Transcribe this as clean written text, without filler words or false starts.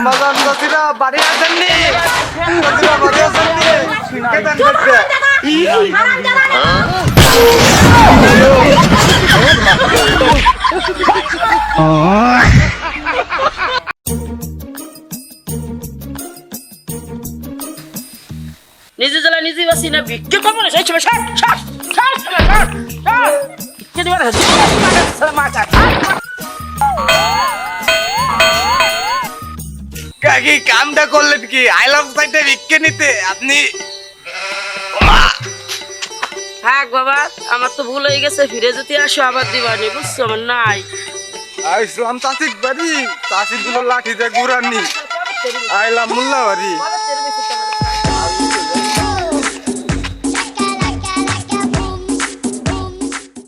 বাজান চাচিরা বাড়ি আছেন নি? চাচিরা বাড়ি আছেন নি? কেতেন করতে? নিজে জ্বালা নিজে বাসি না ভিক্ষে করবো না সেই সময় কাকি কামটা করলেন কি? আইলাম সাইডে ভিক্ষে নিতে আপনি থাক বাবা আমার তো ভুল হয়ে গেছে ফিরে যদি আসো আবার দিবানি বুঝছো আমার নাই ইসলাম চাষিক বাড়ি চাষি গুলো লাঠিতে ঘুরানি আইলাম মোল্লা বাড়ি